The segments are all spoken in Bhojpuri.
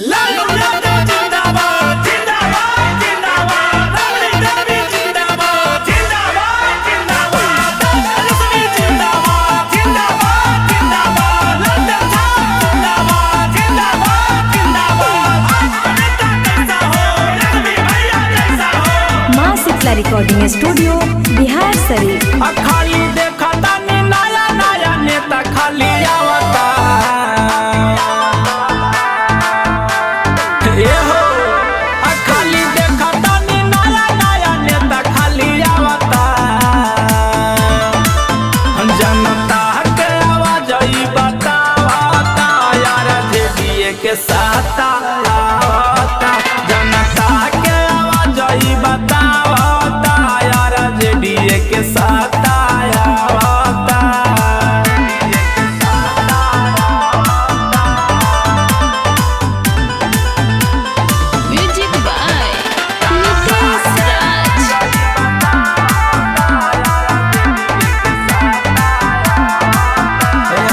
लालू यादव जिंदाबाद जिंदाबाद जिंदाबाद, राबड़ी देवी जिंदाबाद जिंदाबाद जिंदाबाद, लक्ष्मी जिंदाबाद जिंदाबाद जिंदाबाद, लंदन साहब जिंदाबाद जिंदाबाद जिंदाबाद। आपका नेता कैसा हो, लक्ष्मी भैया जैसा हो। माँ शीतला रिकॉर्डिंग स्टूडियो बिहार शरीफ। खाली देखा तानी नया नया नेता खाली आवता ए हो। खाली देखा तानी नया नया नेता खाली आवता, जनता के आवाज ई बतावता यार जेडीए के साथ आवता, जनता के आवाज ई बतावता यार जेडीए के साथ आवता। म्यूजिक बाय नितेश राज।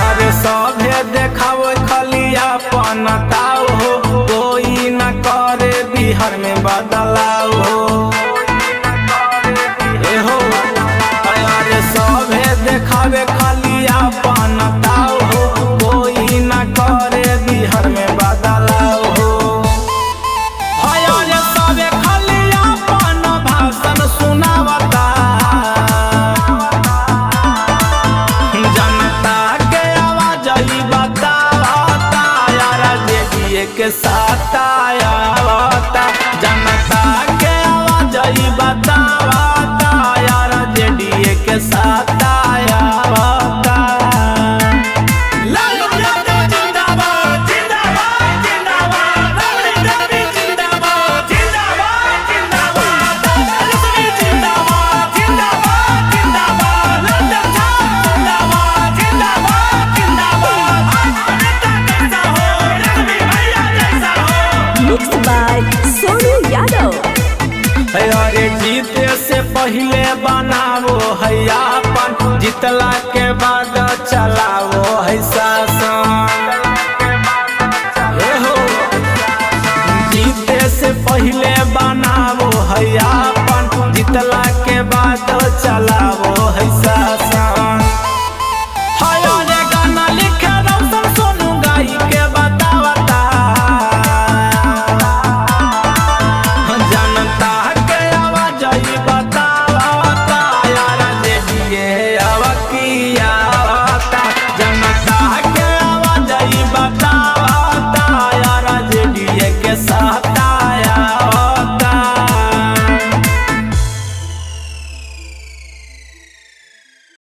अरे सभे देखावे खाली अपन ताव हो, कोई न करे बिहार में बदलाव हो ए हो। अरे सभे देखावे खाली अपन ताव हो, कोई न करे बिहार में बदलाव हो। अरे सभे खाली अपन भाषण सुनावता, जनता के आवाज ई बतावता यार जेडीए के साथ आवता, जनता के आवाज ई बतावता यार जेडीए के साथ आवता। लालू यादव जिंदाबाद जिंदाबाद जिंदाबाद, राबड़ी देवी जिंदाबाद जिंदाबाद जिंदाबाद, लक्ष्मी जिंदाबाद जिंदाबाद जिंदाबाद, लंदन साहब जिंदाबाद जिंदाबाद जिंदाबाद। आपका नेता कैसा हो, लक्ष्मी भैया जैसा हो। Mix by Sonu Yadav. अरे जीते से पहले बनावो है अपन, जीतला के बाद चलावो